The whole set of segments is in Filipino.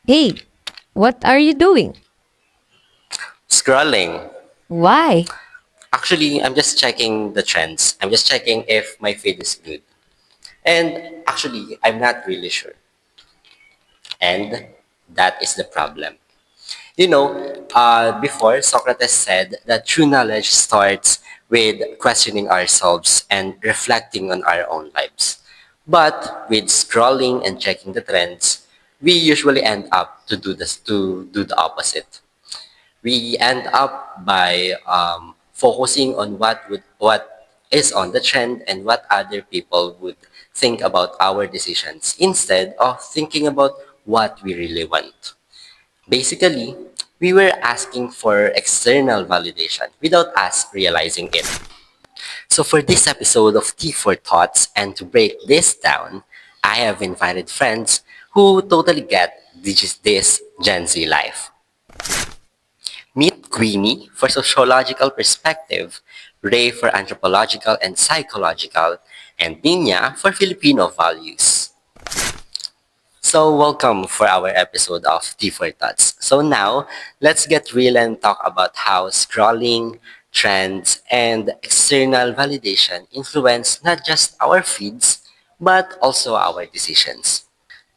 Hey, what are you doing? Scrolling. Why? Actually, I'm just checking the trends. I'm just checking if my feed is good. And actually, I'm not really sure. And that is the problem. Before Socrates said that true knowledge starts with questioning ourselves and reflecting on our own lives. But with scrolling and checking the trends, we usually end up to do the opposite. We end up by focusing on what is on the trend and what other people would think about our decisions instead of thinking about what we really want. Basically, we were asking for external validation without us realizing it. So for this episode of Tea for Thoughts and to break this down, I have invited friends who totally get this Gen Z life. Meet Queenie for sociological perspective, Ray for anthropological and psychological, and Nina for Filipino values. So welcome for our episode of Tea for Thoughts. So now, let's get real and talk about how scrolling, trends, and external validation influence not just our feeds, but also our decisions.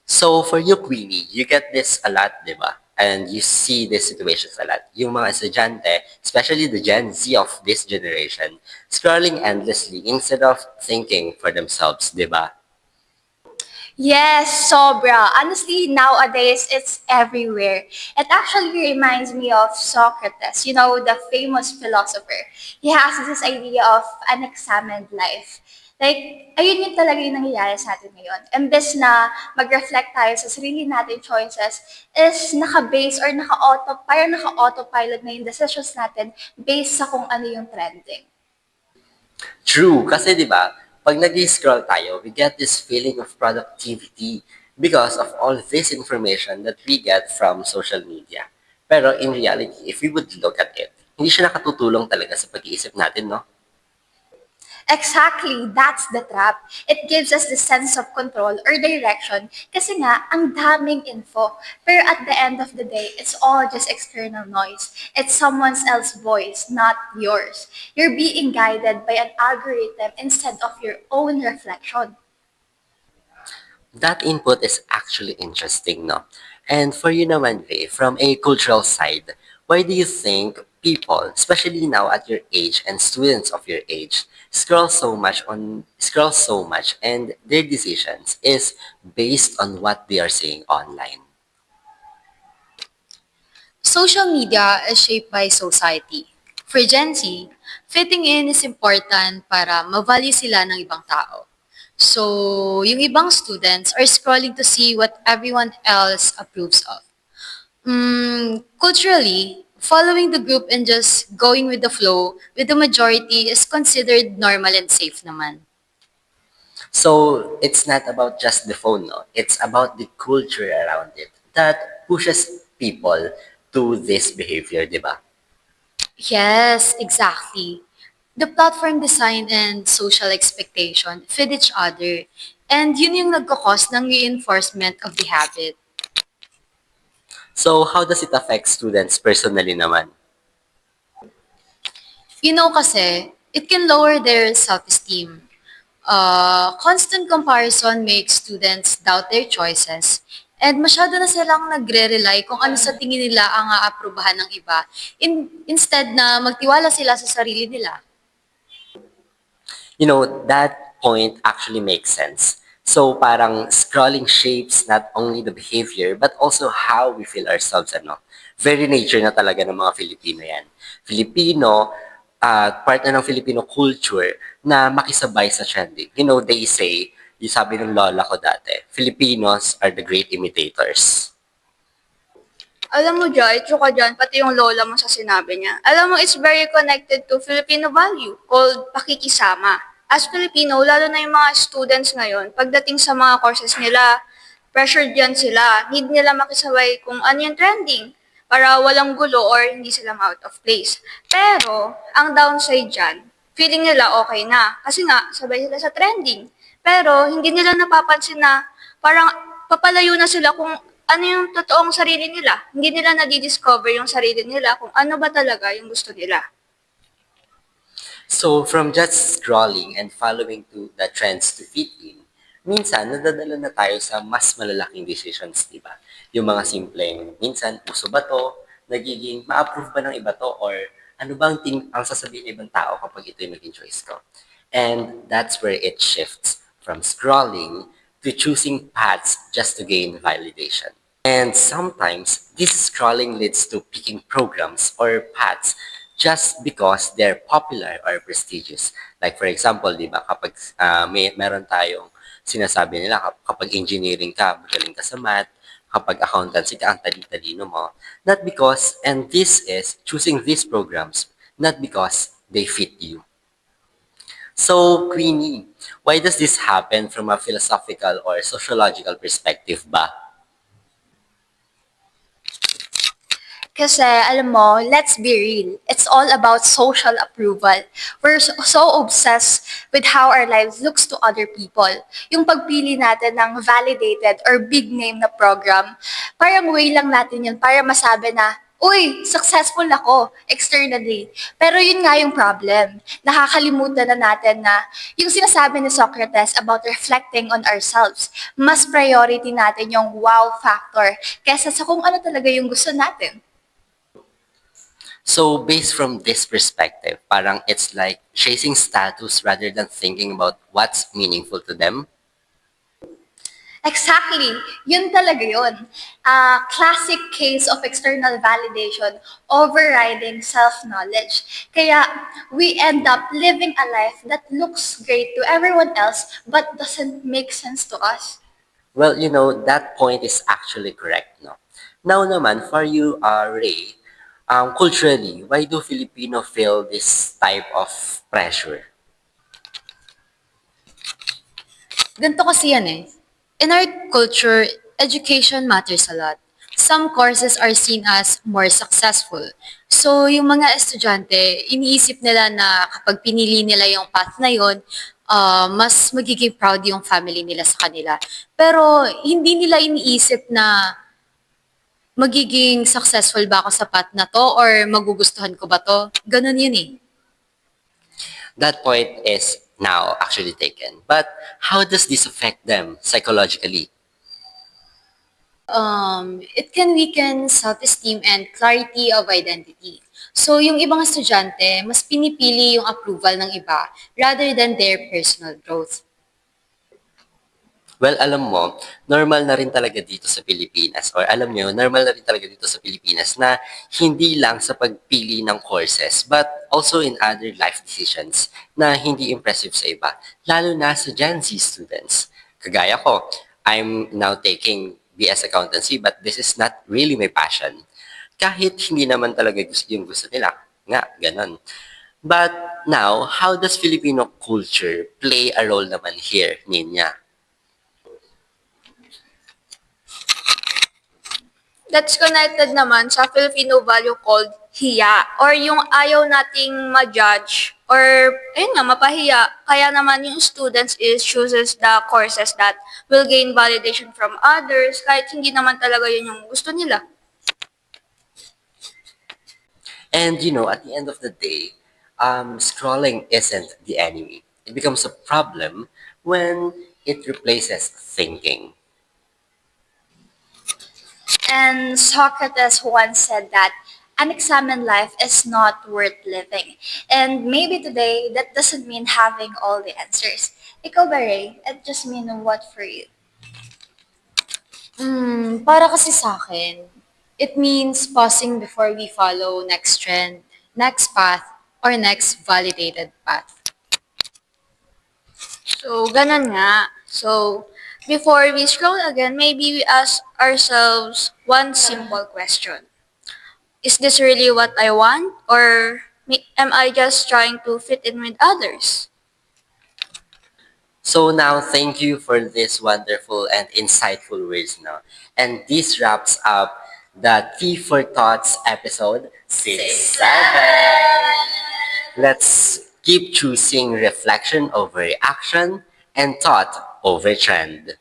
So for you, Queenie, you get this a lot, di ba? And you see these situations a lot. Yung mga estudyante, especially the Gen Z of this generation, scrolling endlessly instead of thinking for themselves, di ba? Yes, sobra. Honestly, nowadays it's everywhere. It actually reminds me of Socrates, the famous philosopher. He has this idea of unexamined life. Like, ayun yung talaga yung nangyayari sa atin ngayon. Imbes na mag-reflect tayo sa sarili natin choices, is naka-base or parang naka-autopilot na yung decisions natin based sa kung ano yung trending. True, kasi 'di ba, pag nag-scroll tayo, we get this feeling of productivity because of all this information that we get from social media. Pero in reality, if we would look at it, hindi siya nakatutulong talaga sa pag-iisip natin, no? Exactly, that's the trap. It gives us the sense of control or direction kasi nga, ang daming info. Pero at the end of the day, it's all just external noise. It's someone else's voice, not yours. You're being guided by an algorithm instead of your own reflection. That input is actually interesting, no? And for you naman, Ray, from a cultural side, why do you think people, especially now at your age and students of your age, scroll so much and their decisions is based on what they are seeing online? Social media is shaped by society. For Gen Z, fitting in is important para ma-value sila ng ibang tao. So, yung ibang students are scrolling to see what everyone else approves of. Culturally, following the group and just going with the flow with the majority is considered normal and safe naman. So it's not about just the phone, no? It's about the culture around it that pushes people to this behavior, di ba? Yes, exactly. The platform design and social expectation feed each other. And yun yung nagkakos ng reinforcement of the habit. So how does it affect students personally naman? Kasi, it can lower their self-esteem. Constant comparison makes students doubt their choices. And masyado na silang nagre-rely kung ano sa tingin nila ang aaprubahan ng iba instead na magtiwala sila sa sarili nila. That point actually makes sense. So parang scrolling shapes not only the behavior but also how we feel ourselves, ano? Very nature na talaga ng mga Filipino yan. Part na ng Filipino culture na makisabay sa trending. They say, yung sabi ng lola ko dati, Filipinos are the great imitators. Alam mo, Joy, tsuka dyan, pati yung lola mo sa sinabi niya. Alam mo, it's very connected to Filipino value called pakikisama. As Filipino, lalo na yung mga students ngayon, pagdating sa mga courses nila, pressured yan sila. Need nila makisabay kung ano yung trending para walang gulo or hindi sila out of place. Pero, ang downside dyan, feeling nila okay na. Kasi nga, sabay sila sa trending. Pero, hindi nila napapansin na parang papalayo na sila kung ano yung totoong sarili nila. Hindi nila nadidiscover yung sarili nila kung ano ba talaga yung gusto nila. So, from just scrolling and following to the trends to fit in, minsan nadadala na tayo sa mas malalaking decisions, di ba? Yung mga simpleng, minsan, uso ba to? Nagiging, ma-approve ba ng iba to? Or ano bang ang sasabihin ng ibang tao kapag ito yung naging choice ko? And that's where it shifts from scrolling to choosing paths just to gain validation. And sometimes, this scrolling leads to picking programs or paths just because they're popular or prestigious. Like for example, di ba, kapag meron tayong sinasabi nila, kapag engineering ka, magaling ka sa math, kapag accountancy ka, ang talino mo. Not because, and this is choosing these programs, not because they fit you. So, Queenie, why does this happen from a philosophical or sociological perspective ba? Kasi, alam mo, let's be real. It's all about social approval. We're so obsessed with how our lives looks to other people. Yung pagpili natin ng validated or big name na program, parang way lang natin yun para masabi na, uy, successful ako externally. Pero yun nga yung problem. Nakakalimutan na natin na yung sinasabi ni Socrates about reflecting on ourselves, mas priority natin yung wow factor kesa sa kung ano talaga yung gusto natin. So, based from this perspective, parang it's like chasing status rather than thinking about what's meaningful to them. Exactly. Yun talaga yun. Classic case of external validation overriding self-knowledge. Kaya we end up living a life that looks great to everyone else but doesn't make sense to us. Well, that point is actually correct, no? Now naman, for you, Ray, culturally, why do Filipino feel this type of pressure? Ganito kasi yan eh. In our culture, education matters a lot. Some courses are seen as more successful. So, yung mga estudyante, iniisip nila na kapag pinili nila yung path na yun, mas magiging proud yung family nila sa kanila. Pero, hindi nila iniisip na magiging successful ba ako sa path na to or magugustuhan ko ba to? Ganun yun eh. That point is now actually taken. But how does this affect them psychologically? It can weaken self-esteem and clarity of identity. So, yung ibang estudyante, mas pinipili yung approval ng iba rather than their personal growth. Well, alam mo, normal na rin talaga dito sa Pilipinas, or alam nyo, normal na rin talaga dito sa Pilipinas na hindi lang sa pagpili ng courses, but also in other life decisions na hindi impressive sa iba, lalo na sa Gen Z students. Kagaya ko, I'm now taking BS Accountancy, but this is not really my passion. Kahit hindi naman talaga yung gusto nila. Nga, ganon. But now, how does Filipino culture play a role naman here, Ninya? That's connected naman sa Filipino value called hiya or yung ayaw nating ma-judge or ayun nga, mapahiya. Kaya naman yung students is chooses the courses that will gain validation from others kahit hindi naman talaga yun yung gusto nila. And at the end of the day, scrolling isn't the enemy. It becomes a problem when it replaces thinking. And Socrates once said that unexamined life is not worth living. And maybe today, that doesn't mean having all the answers. Ikaw ba, Ray? It just mean what for you? Para kasi sa akin, it means pausing before we follow next trend, next path, or next validated path. So, ganun nga. So, before we scroll again, maybe we ask ourselves one simple question. Is this really what I want? Or am I just trying to fit in with others? So now, thank you for this wonderful and insightful words now. And this wraps up the Tea for Thoughts episode 67. Let's keep choosing reflection over action and thought over trend.